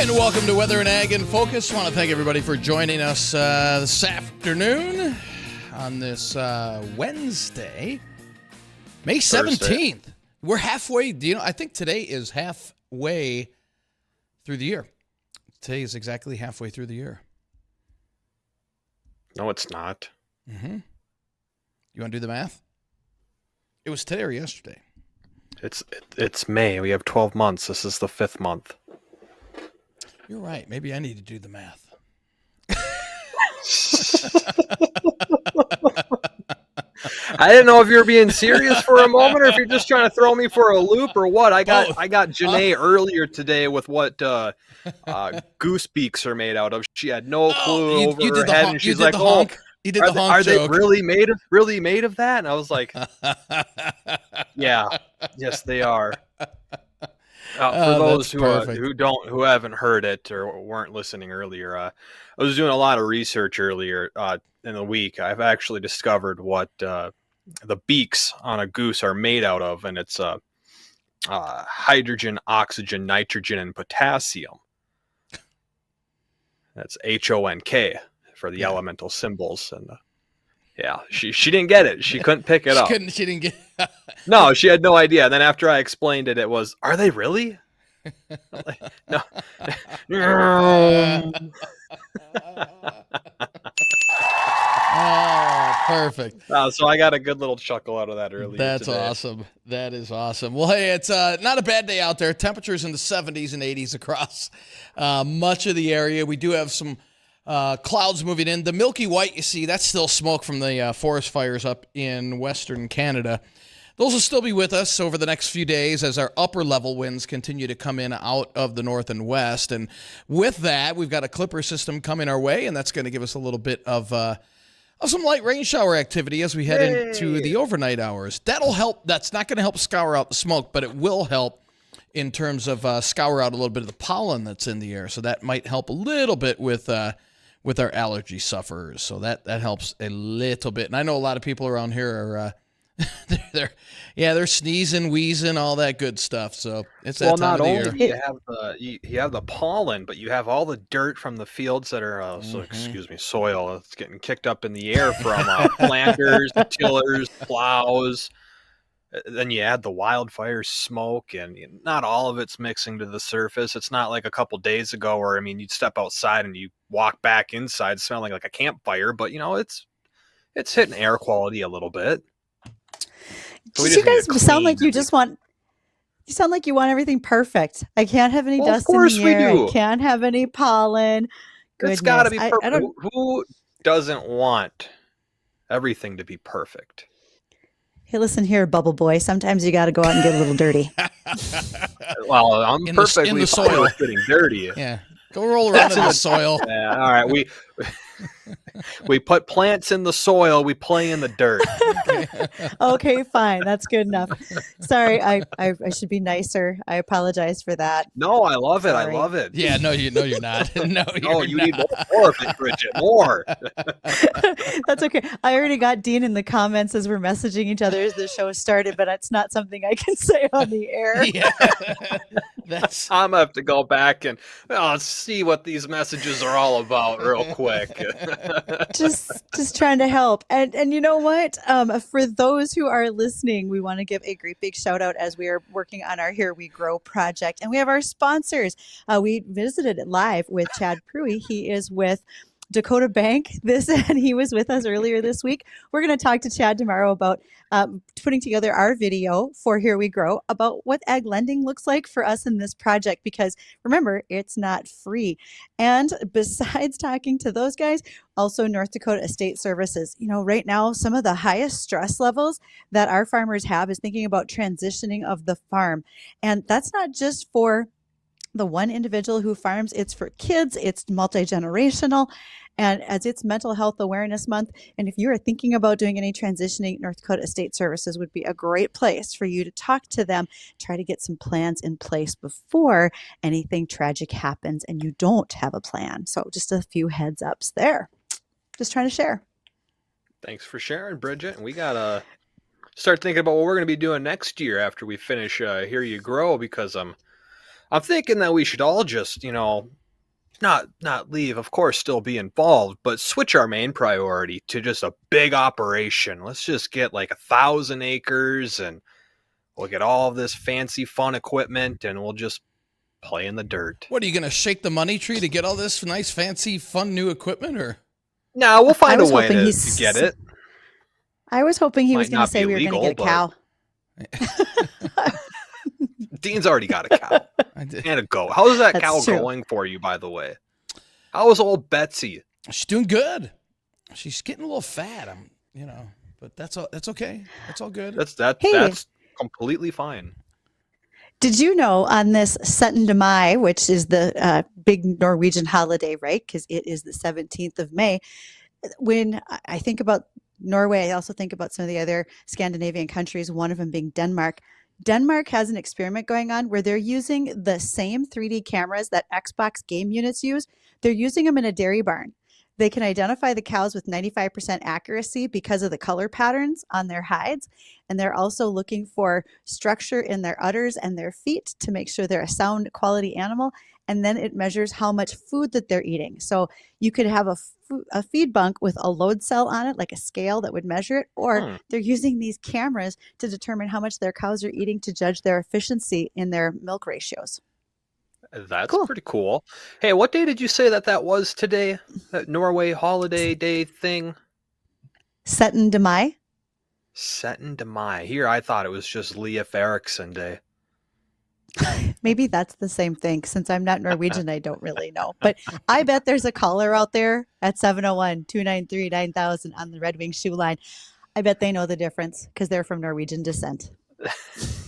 And welcome to Weather and Ag in Focus. I want to thank everybody for joining us this afternoon on this Wednesday, May 17th. We're halfway. I think today is halfway through the year. Today is exactly halfway through the year. No, it's not. Mm-hmm. You want to do the math? It was today or yesterday. It's May. We have 12 months. This is the 5th month. You're right. Maybe I need to do the math. I didn't know if you were being serious for a moment or if you're just trying to throw me for a loop or what. I got Janae earlier today with what goose beaks are made out of. She had no clue over her head, and she's like, "Oh, you did the honk are they joke. really made of that?" And I was like, "Yeah, yes, they are." For those who haven't heard it or weren't listening earlier, I was doing a lot of research earlier in the week. I've actually discovered what the beaks on a goose are made out of, and it's hydrogen, oxygen, nitrogen, and potassium. That's HONK for the elemental symbols, and she didn't get it. She couldn't pick it up. She didn't get. No, she had no idea. And then after I explained it, it was, "Are they really?" No. Oh, perfect. So I got a good little chuckle out of that earlier. That's today. Awesome. That is awesome. Well, hey, it's not a bad day out there. Temperatures in the 70s and 80s across much of the area. We do have some clouds moving in. The milky white, you see, that's still smoke from the forest fires up in western Canada. Those will still be with us over the next few days as our upper level winds continue to come in out of the north and west. And with that, we've got a clipper system coming our way, and that's going to give us a little bit of some light rain shower activity as we head into the overnight hours. That'll help. That's not going to help scour out the smoke, but it will help in terms of scour out a little bit of the pollen that's in the air. So that might help a little bit with our allergy sufferers. So that helps a little bit. And I know a lot of people around here are they're sneezing, wheezing, all that good stuff. So it's that time of the year. Not only you have the pollen, but you have all the dirt from the fields that are soil. It's getting kicked up in the air from planters, tillers, plows. Then you add the wildfire smoke, and not all of it's mixing to the surface. It's not like a couple days ago where you'd step outside and you walk back inside smelling like a campfire, but it's hitting air quality a little bit. So you guys sound like you want everything perfect. I can't have any dust in the air. I can't have any pollen. Goodness. It's got to be perfect. Who doesn't want everything to be perfect? Hey, listen here, Bubble Boy. Sometimes you got to go out and get a little dirty. Well, I'm perfectly fine with getting dirty. Yeah, go roll around in the soil. Yeah, all right, we put plants in the soil. We play in the dirt. Okay, fine. That's good enough. Sorry, I should be nicer. I apologize for that. No, I love it. Sorry. I love it. Yeah, no, you're not. No, you need more of it, Bridgette. More. That's okay. I already got Dean in the comments as we're messaging each other as the show started, but it's not something I can say on the air. Yeah. I'm gonna have to go back and see what these messages are all about real quick. just trying to help. And you know what? For those who are listening, we want to give a great big shout out as we are working on our Here We Grow project. And we have our sponsors. We visited it live with Chad Pruitt. He is with Dakota Bank and he was with us earlier this week. We're going to talk to Chad tomorrow about putting together our video for Here We Grow about what ag lending looks like for us in this project, because remember, it's not free. And besides talking to those guys, also North Dakota Estate Services. Right now, some of the highest stress levels that our farmers have is thinking about transitioning of the farm. And that's not just for the one individual who farms, it's for kids, it's multi-generational. And as it's Mental Health Awareness Month, and if you are thinking about doing any transitioning, North Dakota Estate Services would be a great place for you to talk to them, try to get some plans in place before anything tragic happens and you don't have a plan. So just a few heads ups there. Just trying to share. Thanks for sharing, Bridgette. And we got to start thinking about what we're going to be doing next year after we finish Here You Grow, because I'm I'm thinking that we should all just, not leave, of course, still be involved, but switch our main priority to just a big operation. Let's just get like 1,000 acres and we'll get all of this fancy fun equipment and we'll just play in the dirt. What, are you going to shake the money tree to get all this nice, fancy, fun new equipment, or? No, we'll find a way to get it. I was hoping he was going to say we were going to get a cow. Dean's already got a cow and a goat. How is that cow going for you, by the way? How is old Betsy? She's doing good. She's getting a little fat. But that's okay. That's all good. That's completely fine. Did you know on this 17. Mai, which is the big Norwegian holiday, right? Because it is the 17th of May. When I think about Norway, I also think about some of the other Scandinavian countries, one of them being Denmark. Denmark has an experiment going on where they're using the same 3D cameras that Xbox game units use. They're using them in a dairy barn. They can identify the cows with 95% accuracy because of the color patterns on their hides. And they're also looking for structure in their udders and their feet to make sure they're a sound quality animal. And then it measures how much food that they're eating. So you could have a feed bunk with a load cell on it, like a scale that would measure it, or they're using these cameras to determine how much their cows are eating to judge their efficiency in their milk ratios. That's pretty cool. Hey, what day did you say that was today? That Norway holiday day thing? 17. Mai. 17. Mai. Here, I thought it was just Leif Erikson Day. Maybe that's the same thing. Since I'm not Norwegian, I don't really know. But I bet there's a caller out there at 701-293-9000 on the Red Wing Shoe line. I bet they know the difference because they're from Norwegian descent.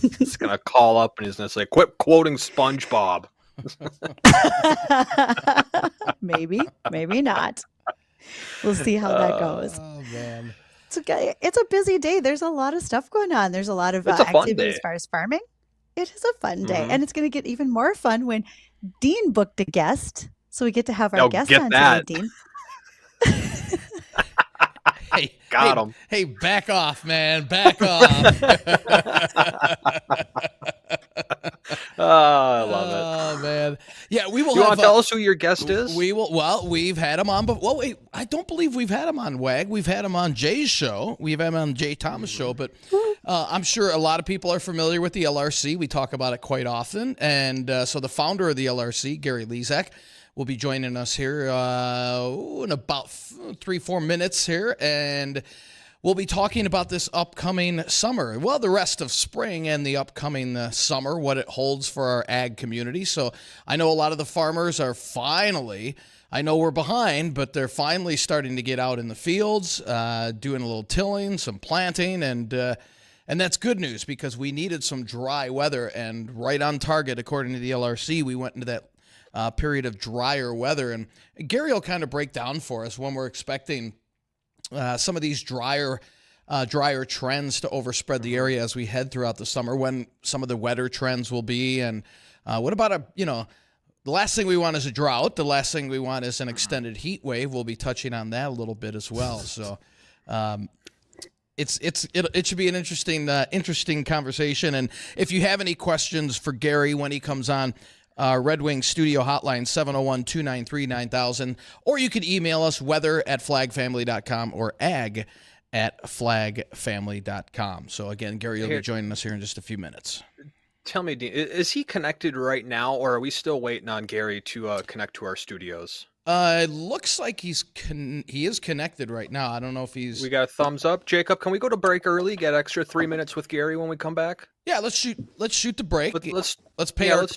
It's going to call up and he's going to say, quit quoting SpongeBob. Maybe not. We'll see how that goes. Oh, man. It's okay. It's a busy day. There's a lot of stuff going on. There's a lot of activity as far as farming. It is a fun day, and it's going to get even more fun when Dean booked a guest. So we get to have our guest on today, Dean. Got him. Hey, back off, man. Back off. I love it. Oh, man. Yeah, we will. You want to tell us who your guest is? We will. Well, we've had him on, but wait, I don't believe we've had him on WAG. We've had him on Jay's show. We've had him on Jay Thomas' show, but I'm sure a lot of people are familiar with the LRC. We talk about it quite often, and so the founder of the LRC, Gary Lezack, will be joining us here in about 3-4 minutes here, and we'll be talking about this upcoming summer. Well, the rest of spring and the upcoming summer, what it holds for our ag community. So I know a lot of the farmers are finally, I know we're behind, but they're finally starting to get out in the fields, doing a little tilling, some planting, and that's good news because we needed some dry weather, and right on target, according to the LRC, we went into that period of drier weather. And Gary will kind of break down for us when we're expecting some of these drier trends to overspread the area as we head throughout the summer, when some of the wetter trends will be. And what about the last thing we want is a drought. The last thing we want is an extended heat wave. We'll be touching on that a little bit as well. So it should be an interesting conversation. And if you have any questions for Gary when he comes on, Red Wing Studio Hotline, 701-293-9000. Or you can email us, weather@flagfamily.com or ag@flagfamily.com. So, again, Gary will be joining us here in just a few minutes. Tell me, Dean, is he connected right now, or are we still waiting on Gary to connect to our studios? It looks like he is connected right now. I don't know if he's... We got a thumbs up. Jacob, can we go to break early, get extra 3 minutes with Gary when we come back? Yeah, let's shoot the break. Let's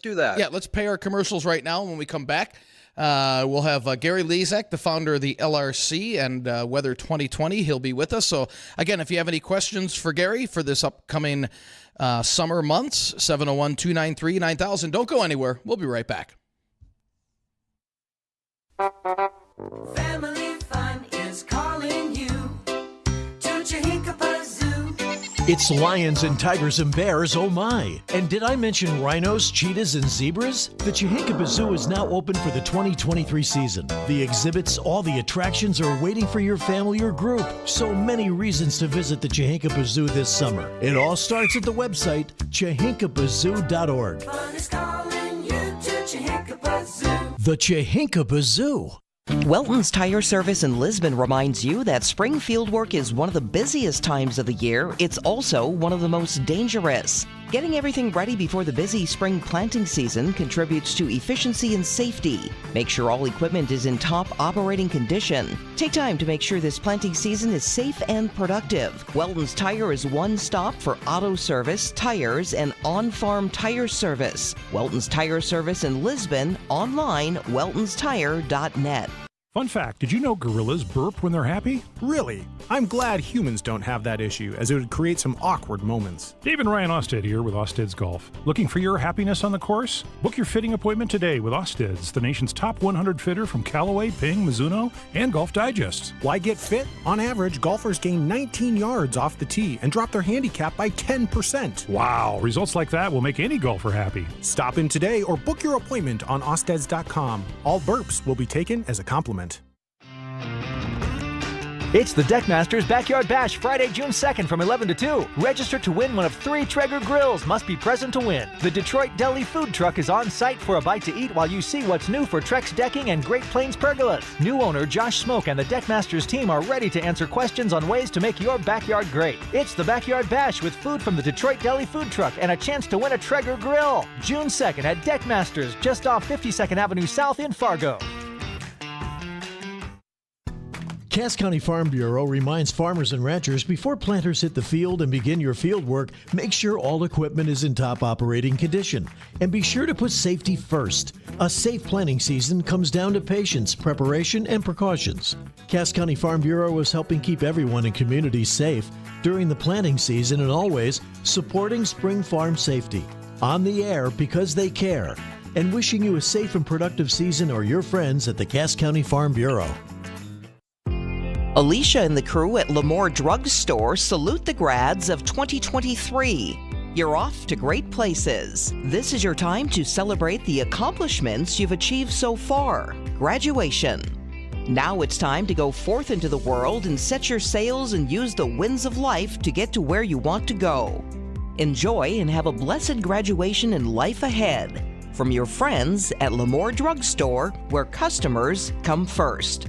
do that. Yeah, let's pay our commercials right now. When we come back, we'll have Gary Lezack, the founder of the LRC and Weather 2020. He'll be with us. So, again, if you have any questions for Gary for this upcoming summer months, 701-293-9000. Don't go anywhere. We'll be right back. Family fun is calling you to Chihinkapa Zoo. It's lions and tigers and bears, oh my. And did I mention rhinos, cheetahs, and zebras? The Chihinkapa Zoo is now open for the 2023 season. The exhibits, all the attractions are waiting for your family or group. So many reasons to visit the Chihinkapa Zoo this summer. It all starts at the website, chihinkapazoo.org. Fun is calling you. Chihinkapazoo. The Chihinkapazoo. Welton's Tire Service in Lisbon reminds you that spring field work is one of the busiest times of the year. It's also one of the most dangerous. Getting everything ready before the busy spring planting season contributes to efficiency and safety. Make sure all equipment is in top operating condition. Take time to make sure this planting season is safe and productive. Welton's Tire is one stop for auto service, tires, and on-farm tire service. Welton's Tire Service in Lisbon, online, weltonstire.net. Fun fact, did you know gorillas burp when they're happy? Really? I'm glad humans don't have that issue, as it would create some awkward moments. Dave and Ryan Osted here with Osted's Golf. Looking for your happiness on the course? Book your fitting appointment today with Osted's, the nation's top 100 fitter from Callaway, Ping, Mizuno, and Golf Digest. Why get fit? On average, golfers gain 19 yards off the tee and drop their handicap by 10%. Wow, results like that will make any golfer happy. Stop in today or book your appointment on osteds.com. All burps will be taken as a compliment. It's the Deckmasters Backyard Bash, Friday, June 2nd from 11 to 2. Register to win one of 3 Traeger grills. Must be present to win. The Detroit Deli food truck is on site for a bite to eat while you see what's new for Trex Decking and Great Plains Pergolas. New owner Josh Smoke and the Deckmasters team are ready to answer questions on ways to make your backyard great. It's the Backyard Bash with food from the Detroit Deli food truck and a chance to win a Traeger grill. June 2nd at Deckmasters, just off 52nd Avenue South in Fargo. Cass County Farm Bureau reminds farmers and ranchers before planters hit the field and begin your field work, make sure all equipment is in top operating condition. And be sure to put safety first. A safe planting season comes down to patience, preparation, and precautions. Cass County Farm Bureau is helping keep everyone in communities safe during the planting season and always supporting spring farm safety. On the air because they care. And wishing you a safe and productive season or your friends at the Cass County Farm Bureau. Alicia and the crew at Lemoore Drug Store salute the grads of 2023. You're off to great places. This is your time to celebrate the accomplishments you've achieved so far. Graduation. Now it's time to go forth into the world and set your sails and use the winds of life to get to where you want to go. Enjoy and have a blessed graduation and life ahead. From your friends at Lemoore Drug Store, where customers come first.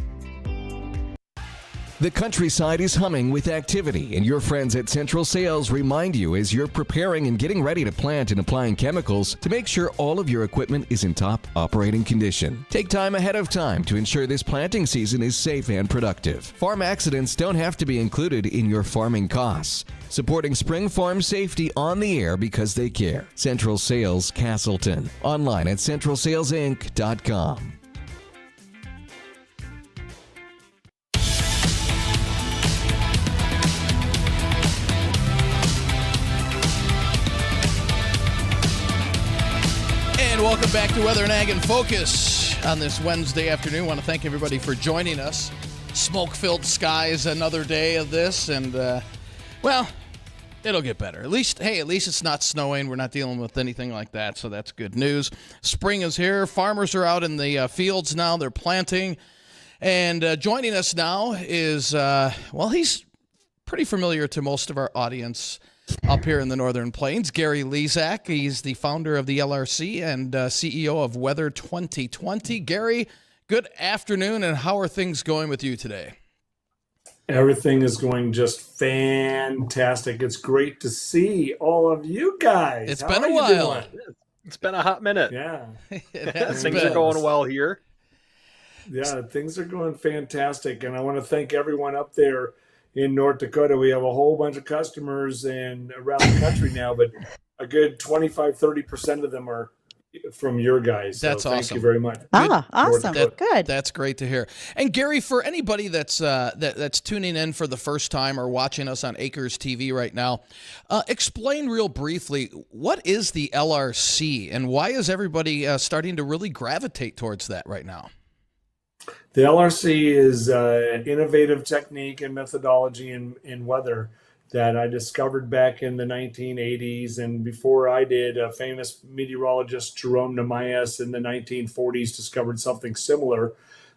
The countryside is humming with activity, and your friends at Central Sales remind you as you're preparing and getting ready to plant and applying chemicals to make sure all of your equipment is in top operating condition. Take time ahead of time to ensure this planting season is safe and productive. Farm accidents don't have to be included in your farming costs. Supporting spring farm safety on the air because they care. Central Sales Castleton. Online at centralsalesinc.com. Welcome back to Weather and Ag in Focus on this Wednesday afternoon. I want to thank everybody for joining us. Smoke-filled skies, another day of this, and well, it'll get better. At least it's not snowing. We're not dealing with anything like that, so that's good news. Spring is here. Farmers are out in the fields now. They're planting, and joining us now is he's pretty familiar to most of our audience up here in the Northern Plains, Gary Lezack. He's the founder of the LRC and CEO of Weather 2020. Gary, good afternoon, and how are things going with you today? Everything is going just fantastic. It's great to see all of you guys. It's been a while. Doing? It's been a hot minute. Yeah. Things are going well here. Yeah, things are going fantastic. And I want to thank everyone up there in North Dakota. We have a whole bunch of customers and around the country now, but a good 25-30% of them are from your guys. That's so awesome. Thank you very much. Awesome. Good. That's great to hear. And Gary, for anybody that's tuning in for the first time or watching us on Acres TV right now, explain real briefly, what is the LRC and why is everybody starting to really gravitate towards that right now? The LRC is an innovative technique and methodology in weather that I discovered back in the 1980s. And before I did, a famous meteorologist, Jerome Namias, in the 1940s discovered something similar.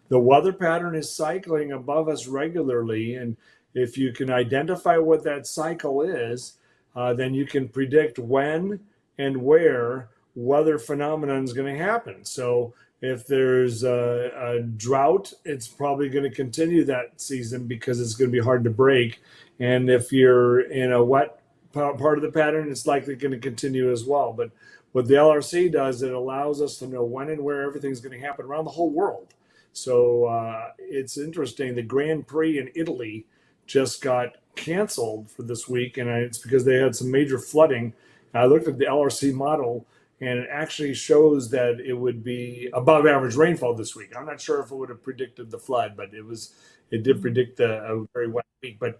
The weather pattern is cycling above us regularly. And if you can identify what that cycle is, then you can predict when and where weather phenomenon is going to happen. So if there's a drought, it's probably going to continue that season because it's going to be hard to break. And if you're in a wet part of the pattern, it's likely going to continue as well. But what the LRC does, it allows us to know when and where everything's going to happen around the whole world. So it's interesting. The Grand Prix in Italy just got canceled for this week, and it's because they had some major flooding. I looked at the LRC model, and it actually shows that it would be above average rainfall this week. I'm not sure if it would have predicted the flood, but it did predict a very wet week. But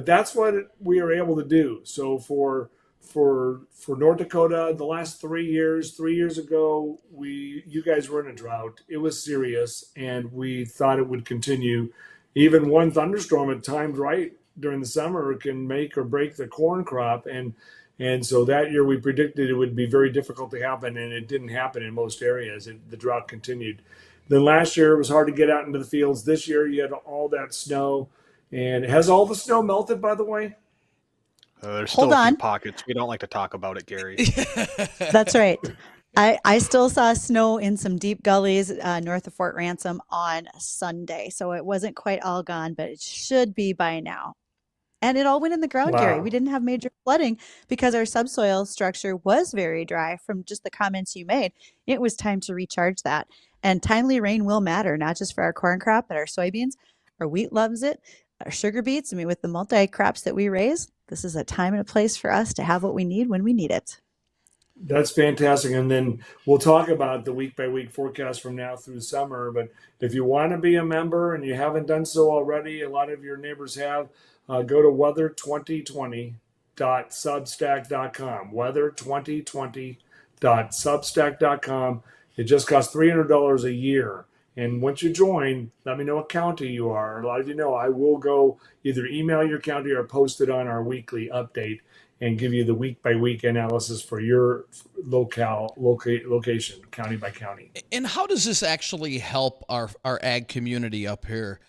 that's what we are able to do. So for North Dakota, the last 3 years ago, you guys were in a drought. It was serious, and we thought it would continue. Even one thunderstorm at timed right during the summer can make or break the corn crop. And so that year we predicted it would be very difficult to happen, and it didn't happen in most areas. The drought continued. Then last year it was hard to get out into the fields. This year you had all that snow. And has all the snow melted, by the way? There's still a few pockets. We don't like to talk about it, Gary. That's right. I still saw snow in some deep gullies north of Fort Ransom on Sunday. So it wasn't quite all gone, but it should be by now. And it all went in the ground, Wow. Gary. We didn't have major flooding because our subsoil structure was very dry from just the comments you made. It was time to recharge that. And timely rain will matter, not just for our corn crop, but our soybeans. Our wheat loves it. Our sugar beets, I mean, with the multi-crops that we raise, this is a time and a place for us to have what we need when we need it. That's fantastic. And then we'll talk about the week-by-week forecast from now through summer. But if you want to be a member and you haven't done so already, a lot of your neighbors have, go to weather2020.substack.com. weather2020.substack.com. It just costs $300 a year. And once you join, let me know what county you are. A lot of you know I will go either email your county or post it on our weekly update and give you the week-by-week analysis for your location, county by county. And how does this actually help our ag community up here,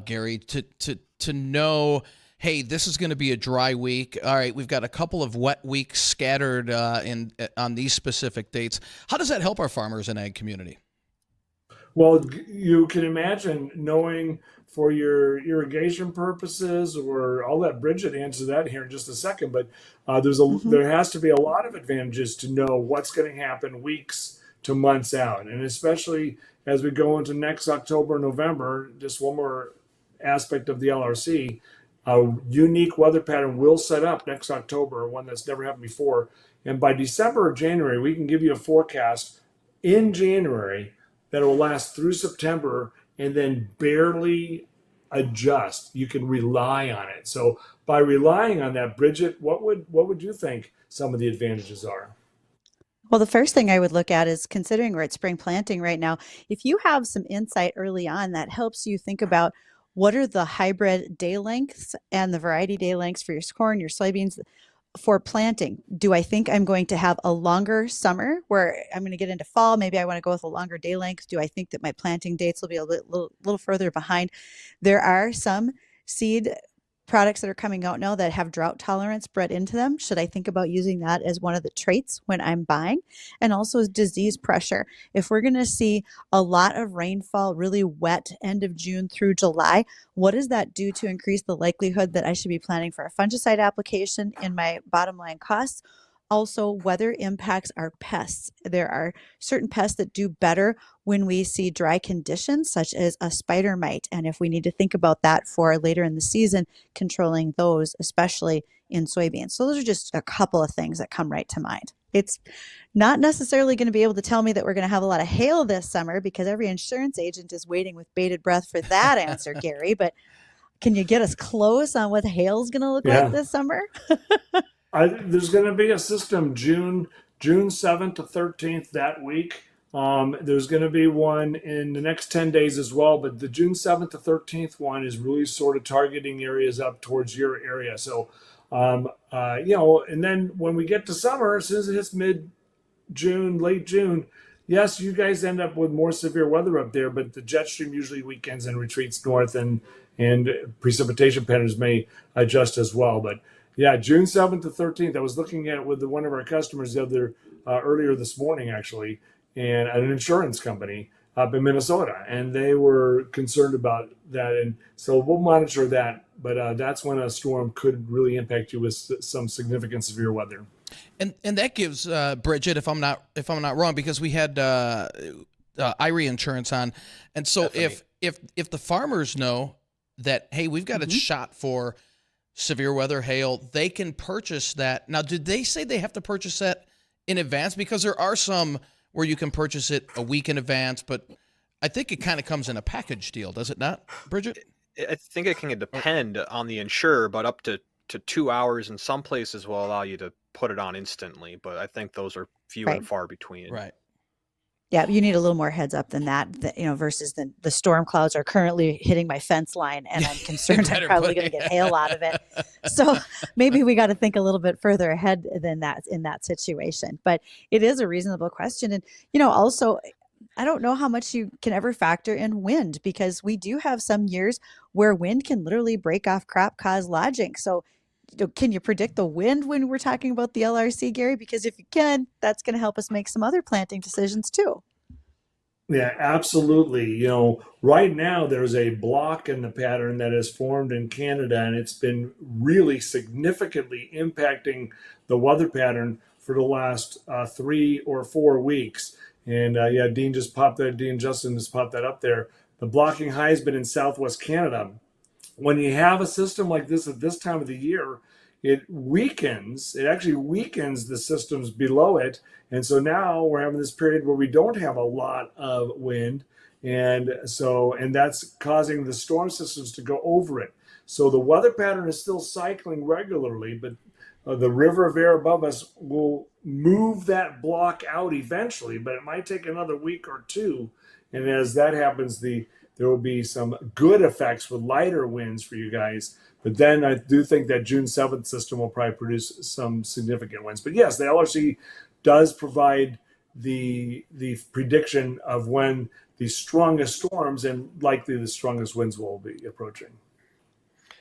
Gary, to know, hey, this is going to be a dry week. All right, we've got a couple of wet weeks scattered on these specific dates. How does that help our farmers and ag community? Well, you can imagine knowing for your irrigation purposes, or I'll let Bridgette answer that here in just a second, but there has to be a lot of advantages to know what's going to happen weeks to months out. And especially as we go into next October, November, just one more aspect of the LRC, a unique weather pattern will set up next October, one that's never happened before. And by December or January, we can give you a forecast in January that will last through September and then barely adjust. You can rely on it. So by relying on that, Bridgette, what would you think some of the advantages are? Well, the first thing I would look at is, considering we're at spring planting right now, if you have some insight early on that helps you think about what are the hybrid day lengths and the variety day lengths for your corn, your soybeans, for planting. Do I think I'm going to have a longer summer where I'm going to get into fall? Maybe I want to go with a longer day length. Do I think that my planting dates will be a little further behind? There are some seed products that are coming out now that have drought tolerance bred into them. Should I think about using that as one of the traits when I'm buying? And also disease pressure. If we're going to see a lot of rainfall, really wet end of June through July, what does that do to increase the likelihood that I should be planning for a fungicide application in my bottom line costs? Also, weather impacts our pests. There are certain pests that do better when we see dry conditions, such as a spider mite. And if we need to think about that for later in the season, controlling those, especially in soybeans. So those are just a couple of things that come right to mind. It's not necessarily going to be able to tell me that we're going to have a lot of hail this summer, because every insurance agent is waiting with bated breath for that answer, Gary. But can you get us close on what hail is going to look like this summer? There's going to be a system June 7th to 13th that week. There's going to be one in the next 10 days as well, but the June 7th to 13th one is really sort of targeting areas up towards your area. So, and then when we get to summer, as soon as it hits mid-June, late June, yes, you guys end up with more severe weather up there, but the jet stream usually weakens and retreats north, and precipitation patterns may adjust as well. But Yeah, June 7th to 13th. I was looking at it with one of our customers earlier this morning, actually, and an insurance company up in Minnesota, and they were concerned about that. And so we'll monitor that. But that's when a storm could really impact you with some significant severe weather. And that gives Bridgette, if I'm not wrong, because we had IRE insurance on, and so Definitely. if the farmers know that, hey, we've got a shot for severe weather, hail, they can purchase that. Now, did they say they have to purchase that in advance? Because there are some where you can purchase it a week in advance, but I think it kind of comes in a package deal, does it not, Bridgette? I think it can depend on the insurer, but up to 2 hours in some places will allow you to put it on instantly. But I think those are few and far between. Right. Yeah, you need a little more heads up than that, versus the storm clouds are currently hitting my fence line, and I'm concerned I'm probably going to get hail out of it. So maybe we got to think a little bit further ahead than that in that situation. But it is a reasonable question. And, also, I don't know how much you can ever factor in wind, because we do have some years where wind can literally break off crop, cause lodging. So can you predict the wind when we're talking about the LRC, Gary? Because if you can, that's going to help us make some other planting decisions too. Yeah, absolutely. Right now there's a block in the pattern that has formed in Canada, and it's been really significantly impacting the weather pattern for the last 3 or 4 weeks. And Dean Justin just popped that up there. The blocking high has been in southwest Canada. When you have a system like this at this time of the year, it actually weakens the systems below it. And so now we're having this period where we don't have a lot of wind. And that's causing the storm systems to go over it. So the weather pattern is still cycling regularly, but the river of air above us will move that block out eventually, but it might take another week or two. And as that happens, there will be some good effects with lighter winds for you guys. But then I do think that June 7th system will probably produce some significant winds. But yes, the LRC does provide the prediction of when the strongest storms and likely the strongest winds will be approaching.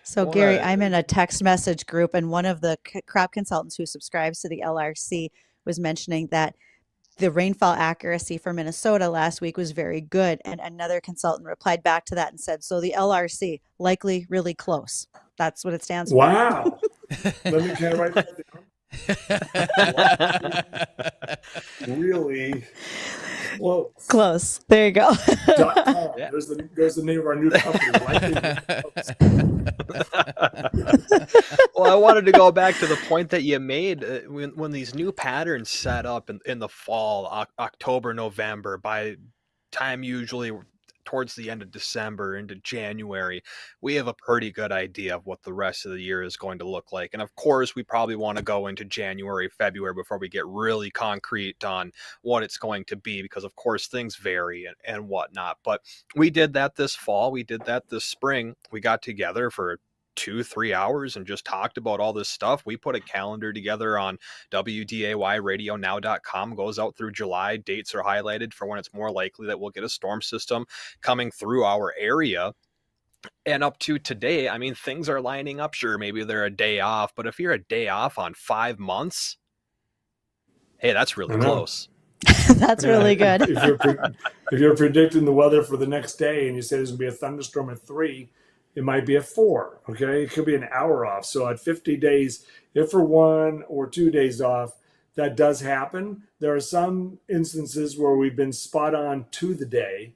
So Gary, I'm in a text message group, and one of the crop consultants who subscribes to the LRC was mentioning that the rainfall accuracy for Minnesota last week was very good. And another consultant replied back to that and said, so the LRC, likely really close. That's what it stands for. Wow. Let me kind of write that down. Really close. There you go. Yeah. There's the name of our new company. Well, I wanted to go back to the point that you made when these new patterns set up in the fall, October, November, by time usually towards the end of December into January, we have a pretty good idea of what the rest of the year is going to look like. And of course, we probably want to go into January, February before we get really concrete on what it's going to be, because of course things vary and whatnot. But we did that this fall. We did that this spring. We got together for 2-3 hours and just talked about all this stuff. We put a calendar together on WDAYradionow.com, goes out through July. Dates are highlighted for when it's more likely that we'll get a storm system coming through our area. And up to today, I mean, things are lining up. Sure, maybe they're a day off, but if you're a day off on 5 months, hey, that's really close. That's really good. If you're predicting the weather for the next day and you say there's going to be a thunderstorm at 3, it might be at 4, okay? It could be an hour off. So at 50 days, if for 1 or 2 days off, that does happen. There are some instances where we've been spot on to the day.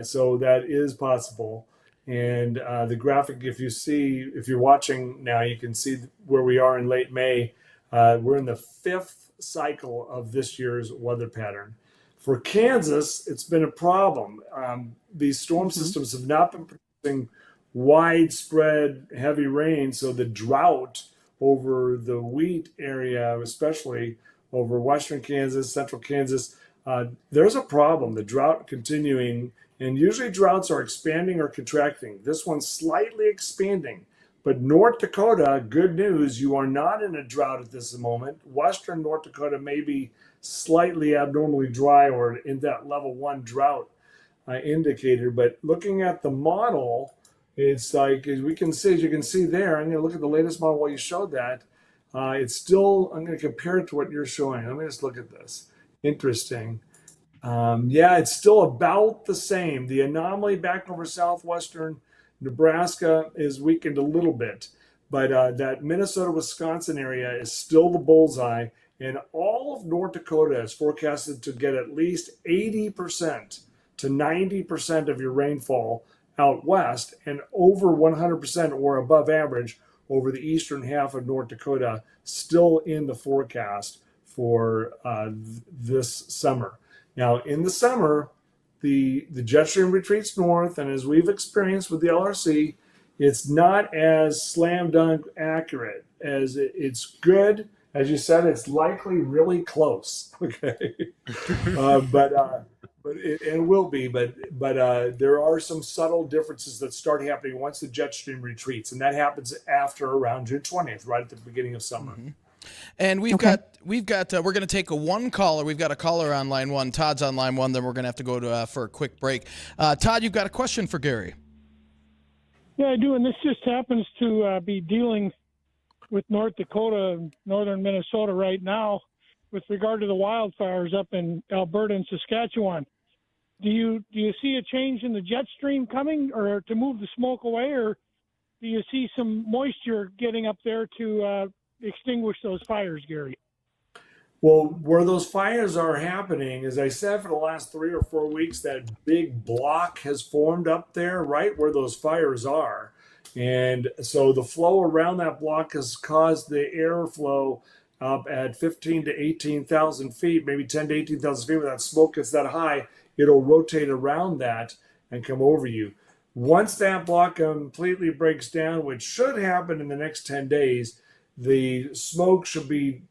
So that is possible. And the graphic, if you're watching now, you can see where we are in late May. We're in the 5th cycle of this year's weather pattern. For Kansas, it's been a problem. These storm systems have not been producing widespread heavy rain, so the drought over the wheat area, especially over western Kansas, central Kansas, there's a problem. The drought continuing, and usually droughts are expanding or contracting. This one's slightly expanding, but North Dakota, good news, you are not in a drought at this moment. Western North Dakota may be slightly abnormally dry or in that level 1 drought indicator, but looking at the model, It's like, as you can see there, I'm going to look at the latest model while you showed that. It's still, I'm going to compare it to what you're showing. Let me just look at this. Interesting. Yeah, it's still about the same. The anomaly back over southwestern Nebraska is weakened a little bit, but that Minnesota-Wisconsin area is still the bullseye, and all of North Dakota is forecasted to get at least 80% to 90% of your rainfall out west, and over 100% or above average over the eastern half of North Dakota, still in the forecast for this summer. Now, in the summer, the jet stream retreats north, and as we've experienced with the LRC, it's not as slam dunk accurate as it's good. As you said, it's likely really close. Okay, but it will be. But there are some subtle differences that start happening once the jet stream retreats, and that happens after around June 20th, right at the beginning of summer. Mm-hmm. And we're going to take one caller. We've got a caller on line one. Todd's on line one. Then we're going to have to go for a quick break. Todd, you've got a question for Gary. Yeah, I do. And this just happens to be dealing with North Dakota and northern Minnesota right now with regard to the wildfires up in Alberta and Saskatchewan. Do you see a change in the jet stream coming or to move the smoke away, or do you see some moisture getting up there to extinguish those fires, Gary? Well, where those fires are happening, as I said, for the last 3 or 4 weeks, that big block has formed up there right where those fires are. And so the flow around that block has caused the airflow up at 15 to 18,000 feet, maybe 10 to 18,000 feet. When that smoke gets that high, it'll rotate around that and come over you. Once that block completely breaks down, which should happen in the next 10 days, the smoke should be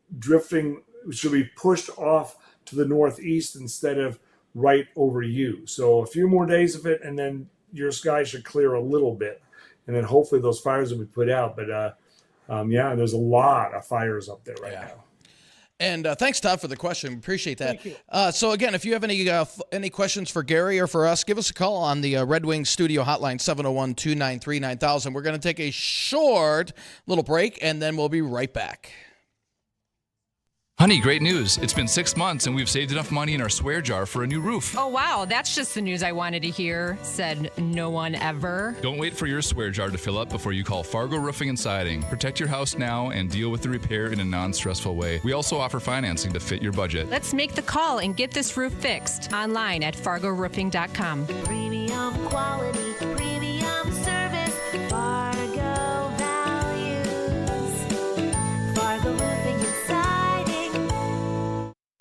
pushed off to the northeast instead of right over you. So a few more days of it, and then your sky should clear a little bit. And then hopefully those fires will be put out. But yeah, there's a lot of fires up there right now. And thanks, Todd, for the question. We appreciate that. Thank you. So again, if you have any questions for Gary or for us, give us a call on the Red Wing Studio hotline, 701-293-9000. We're going to take a short little break, and then we'll be right back. Honey, great news. It's been 6 months and we've saved enough money in our swear jar for a new roof. Oh, wow. That's just the news I wanted to hear, said no one ever. Don't wait for your swear jar to fill up before you call Fargo Roofing and Siding. Protect your house now and deal with the repair in a non-stressful way. We also offer financing to fit your budget. Let's make the call and get this roof fixed online at FargoRoofing.com. Premium quality, premium service, Fargo values, Fargo Roofing and Siding.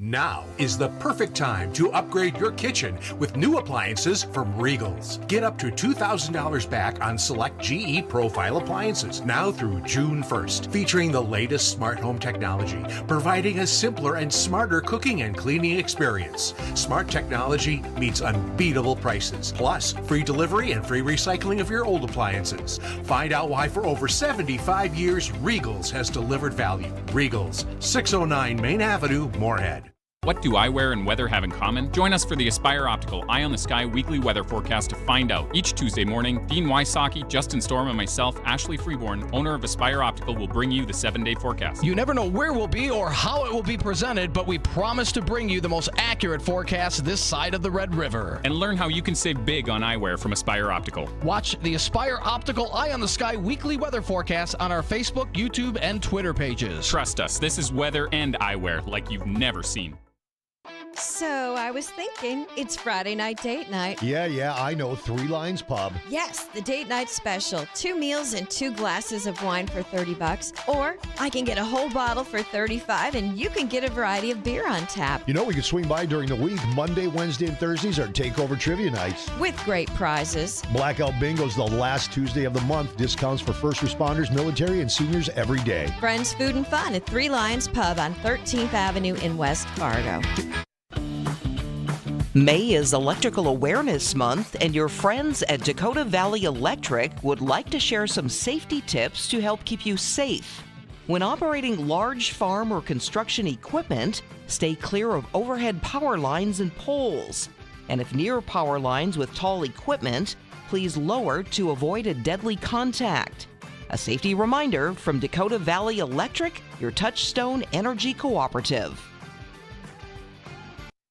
Now is the perfect time to upgrade your kitchen with new appliances from Regal's. Get up to $2,000 back on select GE Profile appliances now through June 1st, featuring the latest smart home technology, providing a simpler and smarter cooking and cleaning experience. Smart technology meets unbeatable prices, plus free delivery and free recycling of your old appliances. Find out why for over 75 years Regal's has delivered value. Regal's, 609 Main Avenue, Moorhead. What do eyewear and weather have in common? Join us for the Aspire Optical Eye on the Sky weekly weather forecast to find out. Each Tuesday morning, Dean Wysocki, Justin Storm, and myself, Ashley Freeborn, owner of Aspire Optical, will bring you the 7-day forecast. You never know where we'll be or how it will be presented, but we promise to bring you the most accurate forecast this side of the Red River. And learn how you can save big on eyewear from Aspire Optical. Watch the Aspire Optical Eye on the Sky weekly weather forecast on our Facebook, YouTube, and Twitter pages. Trust us, this is weather and eyewear like you've never seen. So I was thinking, it's Friday night date night. Yeah, I know. 3 Lines Pub. Yes, the date night special. 2 meals and 2 glasses of wine for $30. Or I can get a whole bottle for $35, and you can get a variety of beer on tap. You know, we can swing by during the week. Monday, Wednesday, and Thursdays are takeover trivia nights. With great prizes. Blackout Bingo's the last Tuesday of the month. Discounts for first responders, military, and seniors every day. Friends, food, and fun at 3 Lions Pub on 13th Avenue in West Fargo. May is Electrical Awareness Month, and your friends at Dakota Valley Electric would like to share some safety tips to help keep you safe. When operating large farm or construction equipment, stay clear of overhead power lines and poles. And if near power lines with tall equipment, please lower to avoid a deadly contact. A safety reminder from Dakota Valley Electric, your Touchstone Energy Cooperative.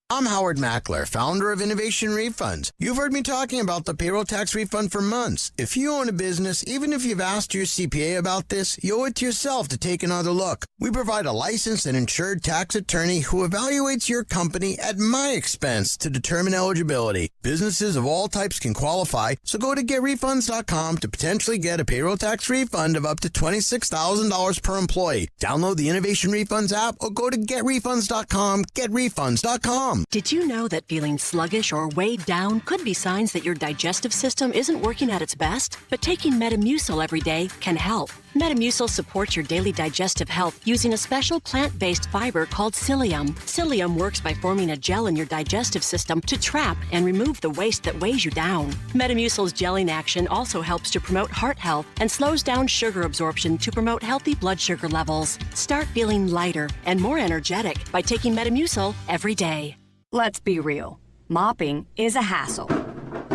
I'm Howard Mackler, founder of Innovation Refunds. You've heard me talking about the payroll tax refund for months. If you own a business, even if you've asked your CPA about this, you owe it to yourself to take another look. We provide a licensed and insured tax attorney who evaluates your company at my expense to determine eligibility. Businesses of all types can qualify, so go to getrefunds.com to potentially get a payroll tax refund of up to $26,000 per employee. Download the Innovation Refunds app or go to getrefunds.com, getrefunds.com. Did you know that feeling sluggish or weighed down could be signs that your digestive system isn't working at its best? But taking Metamucil every day can help. Metamucil supports your daily digestive health using a special plant-based fiber called psyllium. Psyllium works by forming a gel in your digestive system to trap and remove the waste that weighs you down. Metamucil's gelling action also helps to promote heart health and slows down sugar absorption to promote healthy blood sugar levels. Start feeling lighter and more energetic by taking Metamucil every day. Let's be real. Mopping is a hassle.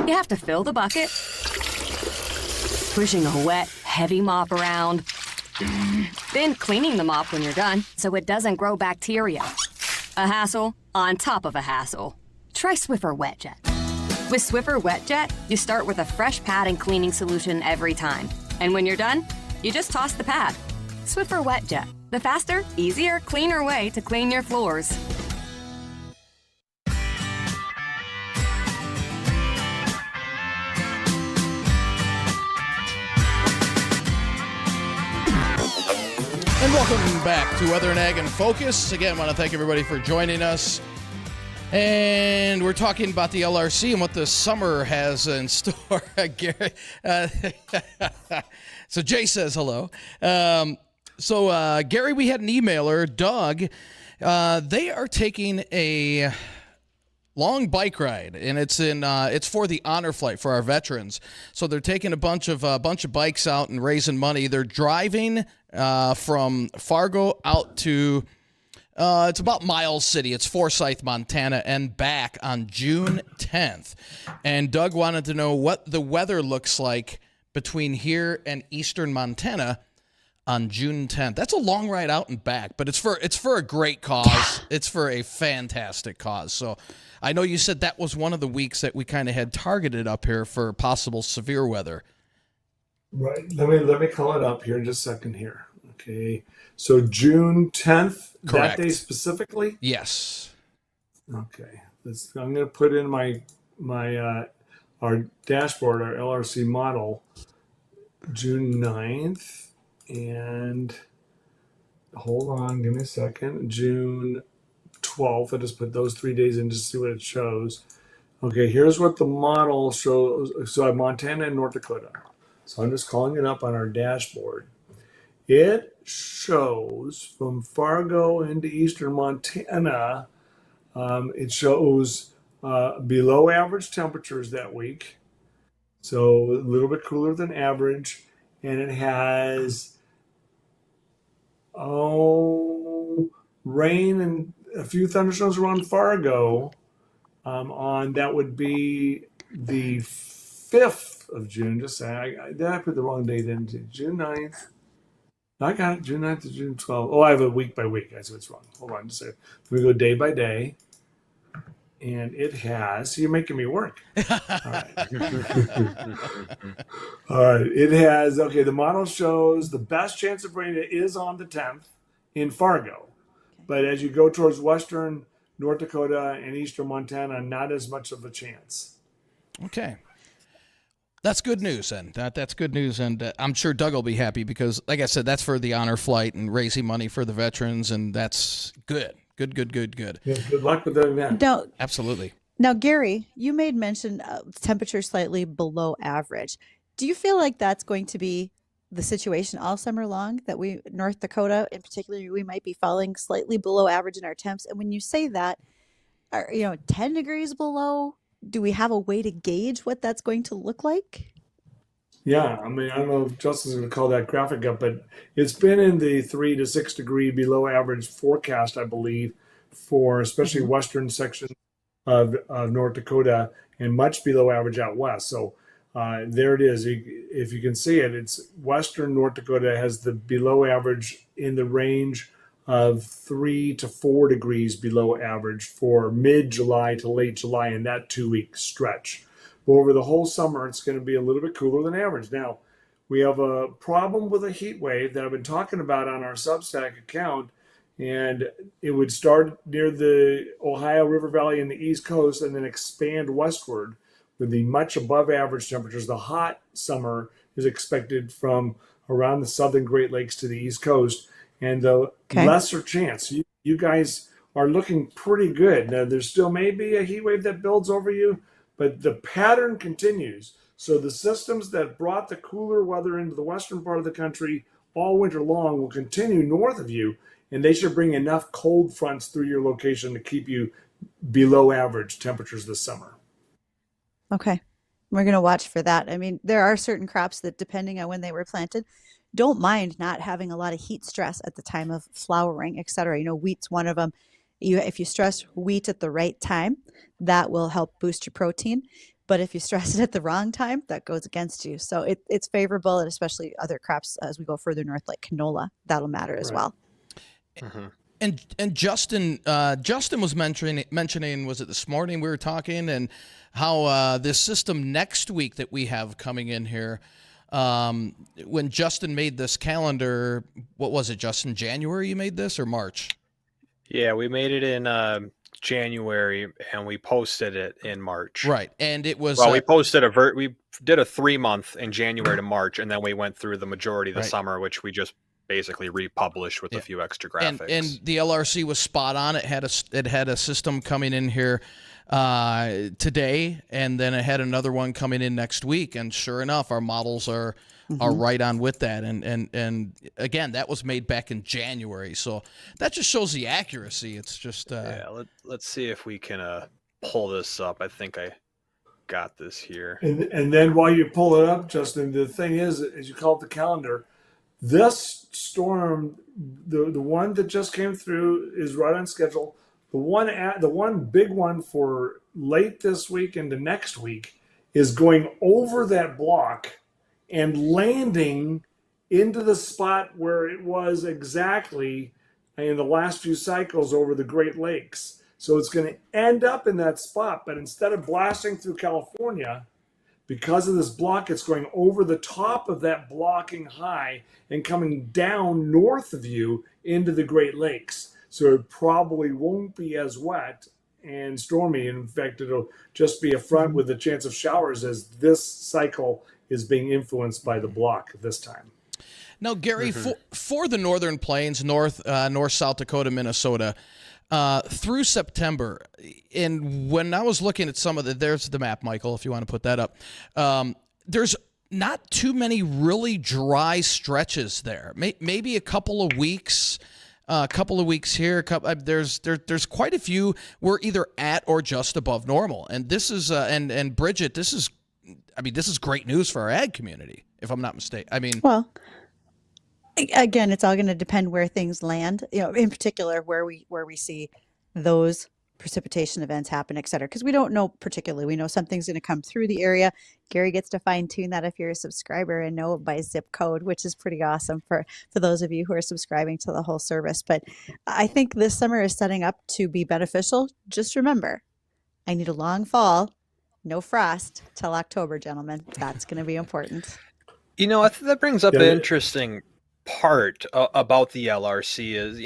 You have to fill the bucket, pushing a wet, heavy mop around, then cleaning the mop when you're done so it doesn't grow bacteria. A hassle on top of a hassle. Try Swiffer WetJet. With Swiffer WetJet, you start with a fresh pad and cleaning solution every time. And when you're done, you just toss the pad. Swiffer WetJet, the faster, easier, cleaner way to clean your floors. And welcome back to Weather and Ag in Focus. Again, I want to thank everybody for joining us. And we're talking about the LRC and what the summer has in store. Gary, so Jay says hello. Gary, we had an emailer, Doug. They are taking a long bike ride, and it's for the honor flight for our veterans. So they're taking a bunch of bikes out and raising money. They're driving from Fargo out to it's about Miles City. It's Forsyth, Montana, and back on June 10th. And Doug wanted to know what the weather looks like between here and eastern Montana on June 10th. That's a long ride out and back, but it's for a great cause. It's for a fantastic cause. So I know you said that was one of the weeks that we kind of had targeted up here for possible severe weather. Right. Let me call it up here in just a second here. Okay. So June 10th, Correct. that day specifically? Yes. Okay. I'm going to put in my our dashboard, our LRC model, June 9th, and hold on, give me a second. June 12th. I just put those 3 days in just to see what it shows. Okay, here's what the model shows. So I have Montana and North Dakota. So I'm just calling it up on our dashboard. It shows from Fargo into eastern Montana, it shows below average temperatures that week. So a little bit cooler than average. And it has rain and a few thunderstorms around Fargo. On that would be the 5th of June. Just say I put the wrong date in. June 9th. I got it. June 9th to June 12th. Oh, I have a week by week. I see what's wrong. Hold on. Just a second. We go day by day. And it has. So you're making me work. All right. All right. It has. Okay. The model shows the best chance of rain is on the 10th in Fargo. But as you go towards western North Dakota and eastern Montana, not as much of a chance. Okay. That's good news, then. That's good news, and I'm sure Doug will be happy because, like I said, that's for the honor flight and raising money for the veterans, and that's good. Good. Yeah, good luck with the event. Now, absolutely. Now, Gary, you made mention temperature slightly below average. Do you feel like that's going to be the situation all summer long, that North Dakota in particular, we might be falling slightly below average in our temps? And when you say that, 10 degrees below, do we have a way to gauge what that's going to look like? Yeah, I mean, I don't know if Justin's going to call that graphic up, but it's been in the 3 to 6 degree below average forecast, I believe, for especially western sections of North Dakota, and much below average out west. So There it is. If you can see it, it's western North Dakota has the below average in the range of 3 to 4 degrees below average for mid-July to late July in that 2-week stretch. But over the whole summer, it's going to be a little bit cooler than average. Now, we have a problem with a heat wave that I've been talking about on our Substack account, and it would start near the Ohio River Valley and the East Coast and then expand westward with the much above average temperatures. The hot summer is expected from around the southern Great Lakes to the East Coast, and the lesser chance. You guys are looking pretty good. Now, there still may be a heat wave that builds over you, but the pattern continues. So the systems that brought the cooler weather into the western part of the country all winter long will continue north of you, and they should bring enough cold fronts through your location to keep you below average temperatures this summer. Okay. We're going to watch for that. I mean, there are certain crops that, depending on when they were planted, don't mind not having a lot of heat stress at the time of flowering, et cetera. Wheat's one of them. If you stress wheat at the right time, that will help boost your protein. But if you stress it at the wrong time, that goes against you. So it's favorable, and especially other crops as we go further north, like canola, that'll matter as well. Mm-hmm. And Justin was mentioning, was it this morning we were talking, and how this system next week that we have coming in here, when Justin made this calendar, what was it, Justin? January you made this, or March? Yeah, we made it in January, and we posted it in March. Right, and it was we posted we did a 3-month in January to March, and then we went through the majority of the summer, which we just basically republished with a few extra graphics. And the LRC was spot on. It had a system coming in here today, and then it had another one coming in next week. And sure enough, our models are right on with that. And again, that was made back in January, so that just shows the accuracy. It's just let's see if we can pull this up. I think I got this here. And then while you pull it up, Justin, the thing is, as you call it the calendar, this storm, the one that just came through, is right on schedule. The one big one for late this week into next week is going over that block and landing into the spot where it was exactly in the last few cycles over the Great Lakes. So it's going to end up in that spot, but instead of blasting through California, because of this block, it's going over the top of that blocking high and coming down north of you into the Great Lakes. So it probably won't be as wet and stormy. In fact, it'll just be a front with a chance of showers, as this cycle is being influenced by the block this time. Now, Gary, for the Northern Plains, North, South Dakota, Minnesota, through September, and when I was looking at some of there's the map, Michael, if you want to put that up, there's not too many really dry stretches there. Maybe a couple of weeks here. There's quite a few we're either at or just above normal, and this is and Bridgette, this is great news for our ag community, if I'm not mistaken. Well, again, it's all going to depend where things land. In particular, where we see those precipitation events happen, et cetera, because we don't know particularly. We know something's going to come through the area. Gary gets to fine tune that if you're a subscriber and know it by zip code, which is pretty awesome for those of you who are subscribing to the whole service. But I think this summer is setting up to be beneficial. Just remember, I need a long fall, no frost till October, gentlemen. That's going to be important. I think that brings up an interesting part about the LRC is,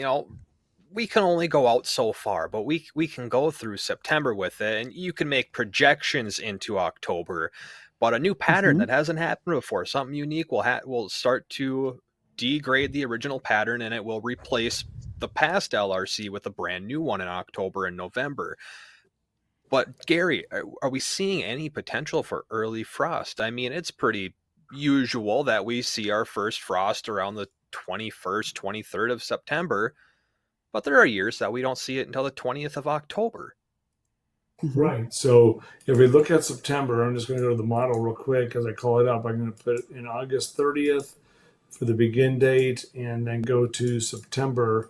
we can only go out so far, but we can go through September with it, and you can make projections into October. But a new pattern that hasn't happened before, something unique, will start to degrade the original pattern, and it will replace the past LRC with a brand new one in October and November. But Gary, are we seeing any potential for early frost? I mean, it's pretty usual that we see our first frost around the 21st, 23rd of September, but there are years that we don't see it until the 20th of October. Right. So if we look at September, I'm just going to go to the model real quick as I call it up. I'm going to put it in August 30th for the begin date, and then go to September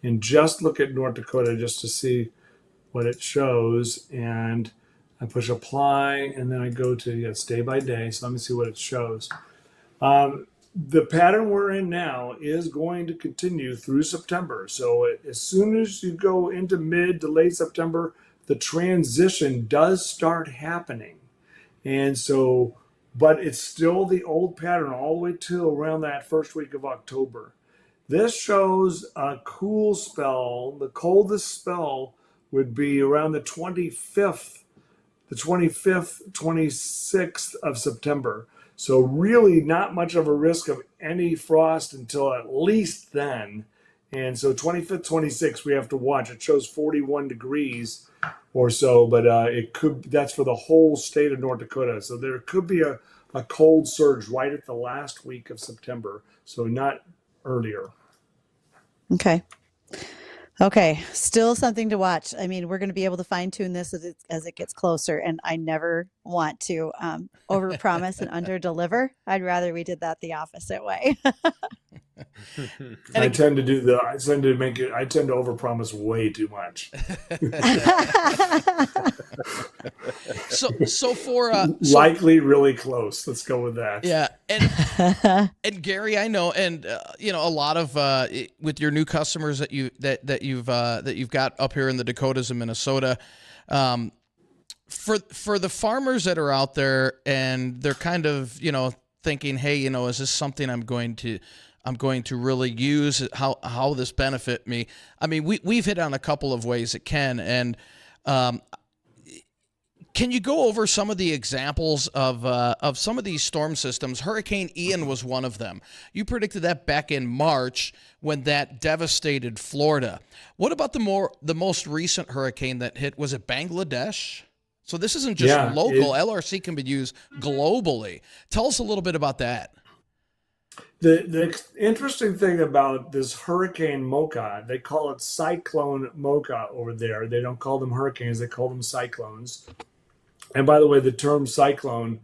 and just look at North Dakota just to see what it shows. And I push apply, and then I go to it's day by day. So let me see what it shows. The pattern we're in now is going to continue through September. So as soon as you go into mid to late September, the transition does start happening. And so, but it's still the old pattern all the way till around that first week of October. This shows a cool spell. The coldest spell would be around the 25th, 26th of September. So really not much of a risk of any frost until at least then. And so 25th, 26th, we have to watch. It shows 41 degrees or so, but that's for the whole state of North Dakota. So there could be a cold surge right at the last week of September. So not earlier. Okay. Still something to watch. I mean, we're going to be able to fine tune this as it gets closer, and I never want to overpromise and underdeliver. I'd rather we did that the opposite way. I tend to overpromise way too much. So for likely really close. Let's go with that. Yeah, and Gary, I know, and a lot of with your new customers that you've got up here in the Dakotas and Minnesota, for the farmers that are out there and they're kind of thinking, hey, is this something I'm going to really use? How this benefit me? I mean, we've hit on a couple of ways it can, and can you go over some of the examples of some of these storm systems? Hurricane Ian was one of them. You predicted that back in March when that devastated Florida. What about the most recent hurricane that hit? Was it Bangladesh? So this isn't just local. LRC can be used globally. Tell us a little bit about that. The interesting thing about this Hurricane Mocha, they call it Cyclone Mocha over there. They don't call them hurricanes, they call them cyclones. And by the way, the term cyclone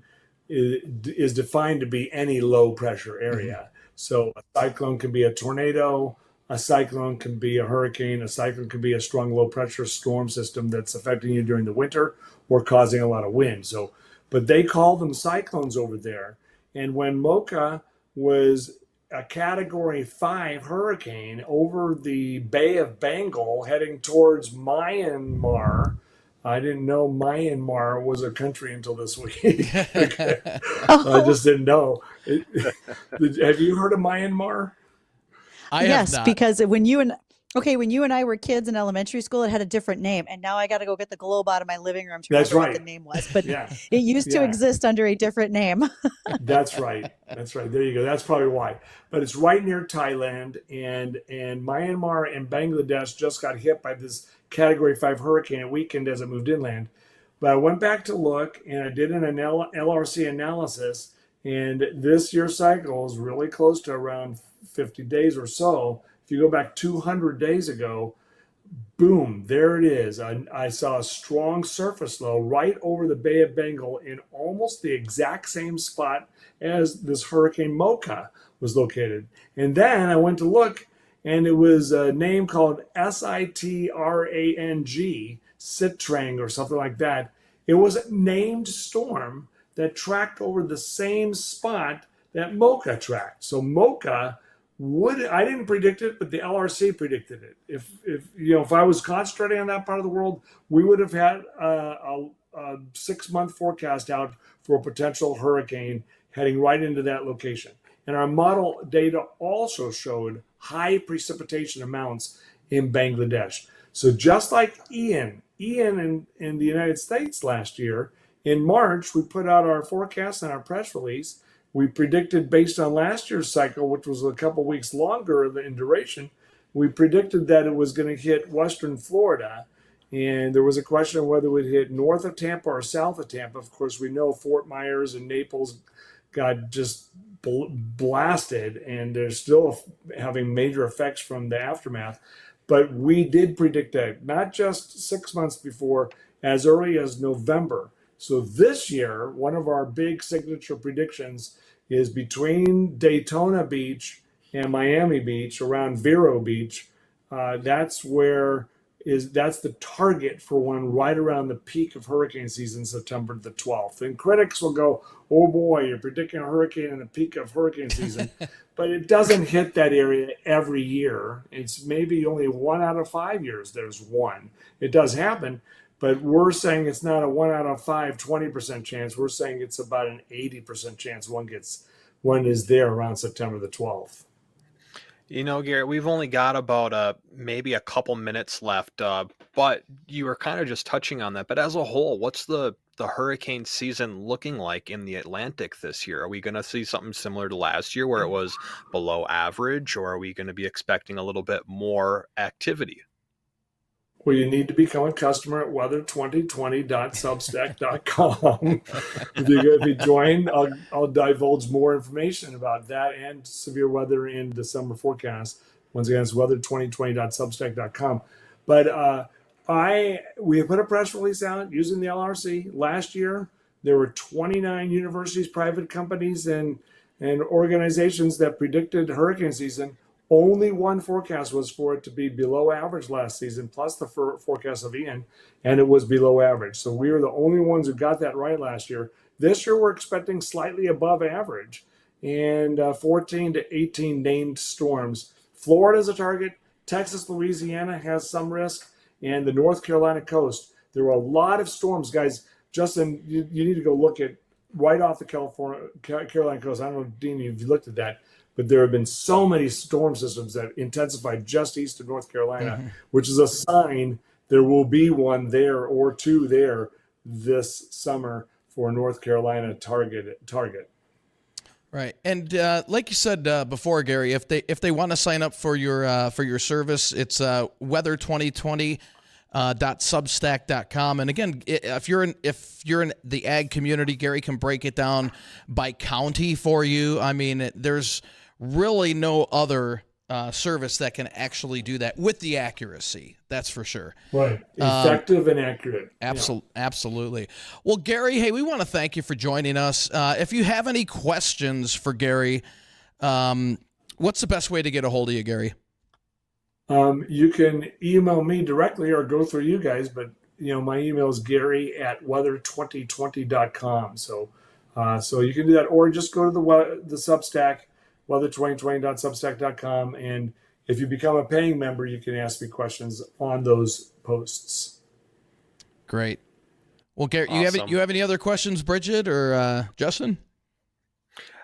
is defined to be any low pressure area. Mm-hmm. So a cyclone can be a tornado, a cyclone can be a hurricane, a cyclone can be a strong low pressure storm system that's affecting you during the winter or causing a lot of wind. So, but they call them cyclones over there. And when Mocha was a Category 5 hurricane over the Bay of Bengal heading towards Myanmar. I didn't know Myanmar was a country until this week. I just didn't know. Have you heard of Myanmar? Yes, because when you and I were kids in elementary school, it had a different name, and now I got to go get the globe out of my living room to remember what the name was. But it used to exist under a different name. That's right. There you go. That's probably why. But it's right near Thailand, and Myanmar and Bangladesh just got hit by this Category 5 hurricane at weekend as it moved inland. But I went back to look, and I did an LRC analysis, and this year's cycle is really close to around 50 days or so. If you go back 200 days ago, boom, there it is. I saw a strong surface low right over the Bay of Bengal in almost the exact same spot as this Hurricane Mocha was located. And then I went to look, and it was a name called Sitrang, Sitrang or something like that. It was a named storm that tracked over the same spot that Mocha tracked. So Mocha I didn't predict it, but the LRC predicted it. If I was concentrating on that part of the world, we would have had a 6-month forecast out for a potential hurricane heading right into that location. And our model data also showed high precipitation amounts in Bangladesh. So just like Ian in the United States last year, in March, we put out our forecast and our press release. We predicted based on last year's cycle, which was a couple weeks longer in duration, we predicted that it was going to hit Western Florida. And there was a question of whether it would hit north of Tampa or south of Tampa. Of course, we know Fort Myers and Naples got just blasted, and they're still having major effects from the aftermath. But we did predict that, not just 6 months before, as early as November. So this year, one of our big signature predictions is between Daytona Beach and Miami Beach, around Vero Beach. That's where that's the target for one right around the peak of hurricane season, September the 12th. And critics will go, oh boy, you're predicting a hurricane in the peak of hurricane season. But it doesn't hit that area every year. It's maybe only 1 out of 5 years there's one. It does happen, but we're saying it's not a 1 out of 5, 20% chance. We're saying it's about an 80% chance one is there around September the 12th. You know, Garrett, we've only got about maybe a couple minutes left, but you were kind of just touching on that. But as a whole, what's the hurricane season looking like in the Atlantic this year? Are we going to see something similar to last year where it was below average, or are we going to be expecting a little bit more activity? Well, you need to become a customer at weather2020.substack.com. If you join, I'll divulge more information about that and severe weather in the summer forecast. Once again, it's weather2020.substack.com. But we put a press release out using the LRC. Last year, there were 29 universities, private companies, and organizations that predicted hurricane season. Only one forecast was for it to be below average last season, plus the forecast of Ian, and it was below average. So we were the only ones who got that right last year. This year, we're expecting slightly above average, and 14 to 18 named storms. Florida's a target. Texas, Louisiana has some risk, and the North Carolina coast. There were a lot of storms, guys. Justin, you need to go look at right off the Carolina coast. I don't know, Dean, if you looked at that. But there have been so many storm systems that intensified just east of North Carolina, which is a sign there will be one there or two there this summer for North Carolina target. Right, and like you said before, Gary, if they want to sign up for your service, it's weather2020.substack.com. And again, if you're in the ag community, Gary can break it down by county for you. I mean, there's really no other service that can actually do that with the accuracy. That's for sure. Right. Effective and accurate. Absolutely. Well, Gary, hey, we want to thank you for joining us. If you have any questions for Gary, what's the best way to get a hold of you, Gary? You can email me directly or go through you guys, but my email is gary@weather2020.com. So you can do that, or just go to the Substack, weather2020.substack.com, and if you become a paying member, you can ask me questions on those posts. Great. Well, Gary, Awesome. you have any other questions, Bridgette or Justin?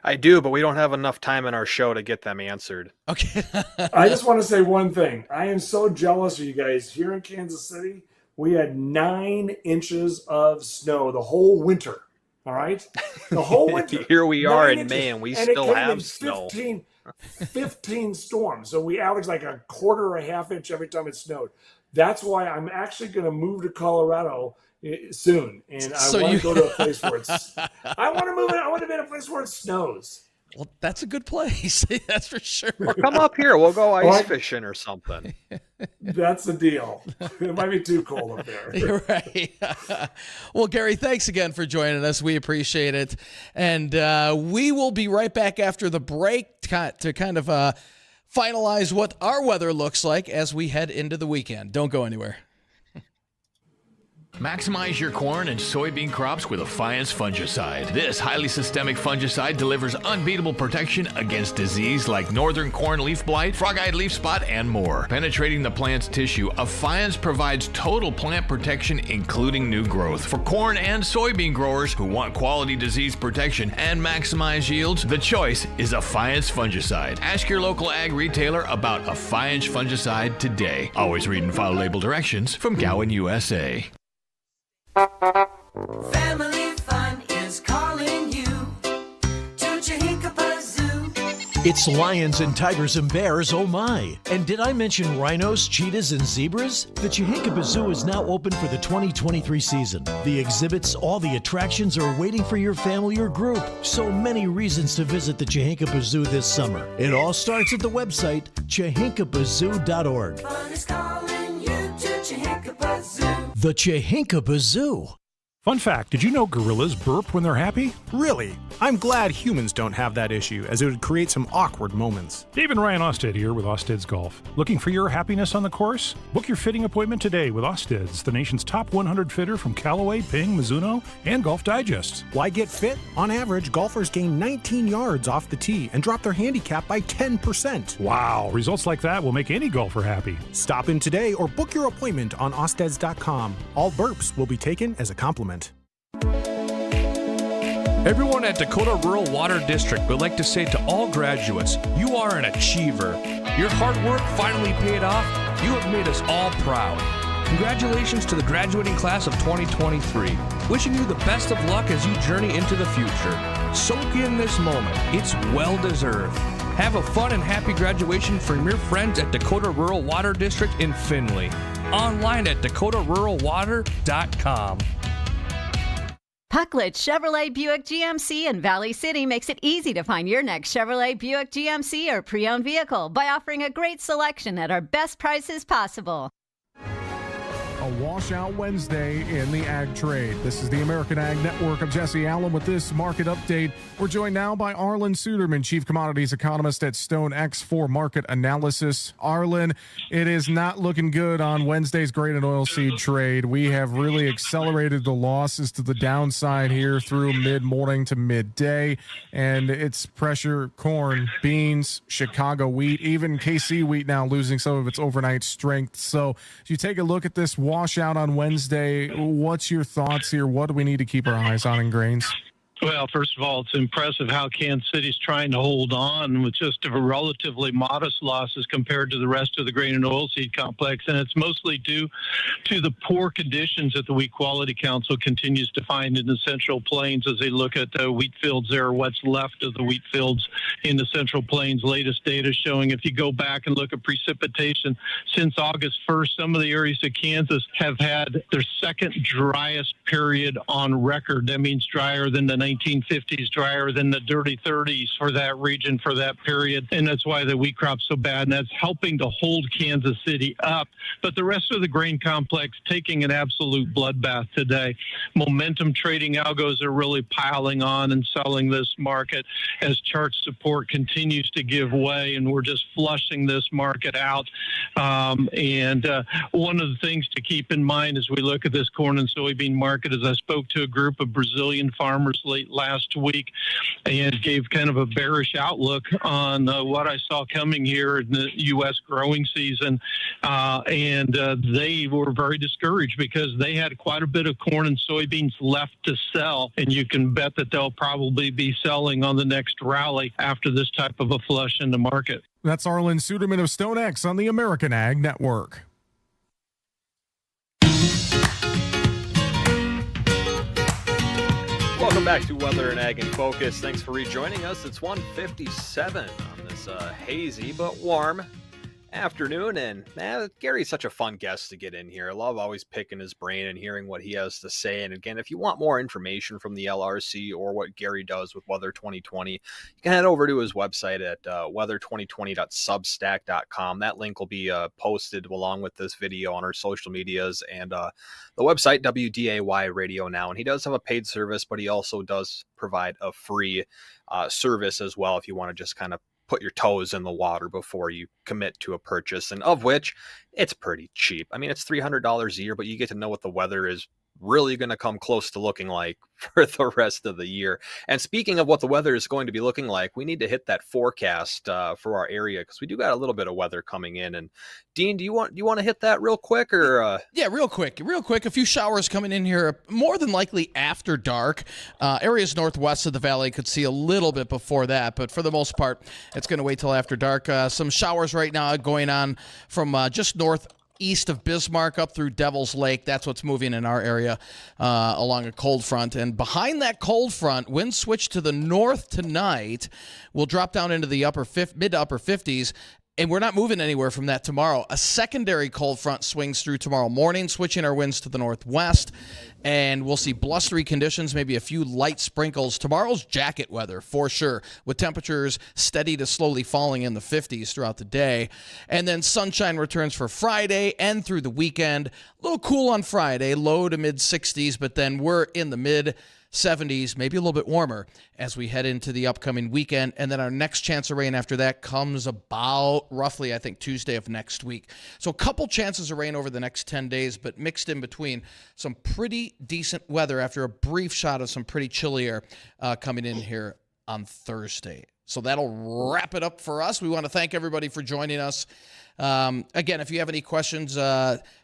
I do, but we don't have enough time in our show to get them answered. Okay. I just want to say one thing. I am so jealous of you guys. Here in Kansas City, we had 9 inches of snow the whole winter. All right? The whole winter. Here we are in inches. May, and we it still came have in snow. 15 storms. So we averaged like a quarter or a half inch every time it snowed. That's why I'm actually going to move to Colorado soon, and I want to go to a place where it's. I want to move it. I want to be in a place where it snows. Well, that's a good place. That's for sure. Well, come up here. We'll go ice fishing or something. That's the deal. It might be too cold up there. You're right. Well, Gary, thanks again for joining us. We appreciate it. And we will be right back after the break to kind of finalize what our weather looks like as we head into the weekend. Don't go anywhere. Maximize your corn and soybean crops with Aphiance fungicide. This highly systemic fungicide delivers unbeatable protection against disease like northern corn leaf blight, frog-eyed leaf spot, and more. Penetrating the plant's tissue, Aphiance provides total plant protection, including new growth. For corn and soybean growers who want quality disease protection and maximize yields, the choice is Aphiance fungicide. Ask your local ag retailer about Aphiance fungicide today. Always read and follow label directions from Gowan, USA. Family Fun is calling you to Chihinkapa Zoo. It's lions and tigers and bears, oh my. And did I mention rhinos, cheetahs, and zebras? The Chihinkapa Zoo is now open for the 2023 season. The exhibits, all the attractions are waiting for your family or group. So many reasons to visit the Chihinkapa Zoo this summer. It all starts at the website, chihinkapazoo.org. Fun is calling you to Chihinkapa Zoo. The Chihinkapa Zoo. Fun fact, did you know gorillas burp when they're happy? Really? I'm glad humans don't have that issue, as it would create some awkward moments. Dave and Ryan Osted here with Osted's Golf. Looking for your happiness on the course? Book your fitting appointment today with Osted's, the nation's top 100 fitter from Callaway, Ping, Mizuno, and Golf Digest. Why get fit? On average, golfers gain 19 yards off the tee and drop their handicap by 10%. Wow, results like that will make any golfer happy. Stop in today or book your appointment on osteds.com. All burps will be taken as a compliment. Everyone at Dakota Rural Water District would like to say to all graduates, you are an achiever. Your hard work finally paid off. You have made us all proud. Congratulations to the graduating class of 2023. Wishing you the best of luck as you journey into the future. Soak in this moment. It's well deserved. Have a fun and happy graduation from your friends at Dakota Rural Water District in Findlay. Online at dakotaruralwater.com. Pucklet Chevrolet Buick GMC in Valley City makes it easy to find your next Chevrolet Buick GMC or pre-owned vehicle by offering a great selection at our best prices possible. A washout Wednesday in the ag trade. This is the American Ag Network. I'm Jesse Allen with this market update. We're joined now by Arlen Suderman, Chief Commodities Economist at StoneX for Market Analysis. Arlen, it is not looking good on Wednesday's grain and oilseed trade. We have really accelerated the losses to the downside here through mid-morning to midday, and it's pressure corn, beans, Chicago wheat, even KC wheat now losing some of its overnight strength. So as you take a look at this washout on Wednesday, what's your thoughts here? What do we need to keep our eyes on in grains? Well, first of all, it's impressive how Kansas City's trying to hold on with just a relatively modest losses compared to the rest of the grain and oilseed complex. And it's mostly due to the poor conditions that the Wheat Quality Council continues to find in the Central Plains as they look at the wheat fields there, what's left of the wheat fields in the Central Plains. Latest data showing if you go back and look at precipitation since August 1st, some of the areas of Kansas have had their second driest period on record. That means drier than the 1950s, drier than the dirty 30s for that region for that period. And that's why the wheat crop's so bad. And that's helping to hold Kansas City up. But the rest of the grain complex taking an absolute bloodbath today. Momentum trading algos are really piling on and selling this market as chart support continues to give way. And we're just flushing this market out. And one of the things to keep in mind as we look at this corn and soybean market is I spoke to a group of Brazilian farmers late last week and gave kind of a bearish outlook on what I saw coming here in the U.S. growing season. And they were very discouraged because they had quite a bit of corn and soybeans left to sell. And you can bet that they'll probably be selling on the next rally after this type of a flush in the market. That's Arlen Suderman of StoneX on the American Ag Network. Welcome back to Weather and Ag in Focus. Thanks for rejoining us. It's 1:57 on this hazy but warm afternoon, and Gary's such a fun guest to get in here. I love always picking his brain and hearing what he has to say. And again, if you want more information from the LRC or what Gary does with Weather 2020, you can head over to his website at weather2020.substack.com. That link will be posted along with this video on our social medias and the website WDAY Radio Now. And he does have a paid service, but he also does provide a free service as well if you want to just kind of put your toes in the water before you commit to a purchase, and of which it's pretty cheap. I mean, it's $300 a year, but you get to know what the weather is really going to come close to looking like for the rest of the year. And speaking of what the weather is going to be looking like, we need to hit that forecast for our area because we do got a little bit of weather coming in. And Dean, do you want to hit that real quick or? Yeah, real quick. A few showers coming in here, more than likely after dark. Areas northwest of the valley could see a little bit before that, but for the most part, it's going to wait till after dark. Some showers right now going on from just northeast of Bismarck up through Devil's Lake. That's what's moving in our area along a cold front. And behind that cold front, winds switch to the north tonight. Will drop down into the mid to upper 50s. And we're not moving anywhere from that tomorrow. A secondary cold front swings through tomorrow morning, switching our winds to the northwest. And we'll see blustery conditions, maybe a few light sprinkles. Tomorrow's jacket weather for sure, with temperatures steady to slowly falling in the 50s throughout the day. And then sunshine returns for Friday and through the weekend. A little cool on Friday, low to mid 60s, but then we're in the mid 70s, maybe a little bit warmer as we head into the upcoming weekend. And then our next chance of rain after that comes about roughly, I think, Tuesday of next week. So a couple chances of rain over the next 10 days, but mixed in between some pretty decent weather after a brief shot of some pretty chilly air coming in here on Thursday. So that'll wrap it up for us. We want to thank everybody for joining us. Again, if you have any questions,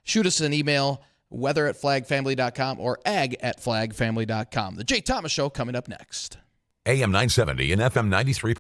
shoot us an email, weather@flagfamily.com or ag@flagfamily.com. The Jay Thomas Show coming up next. AM 970 and FM 93.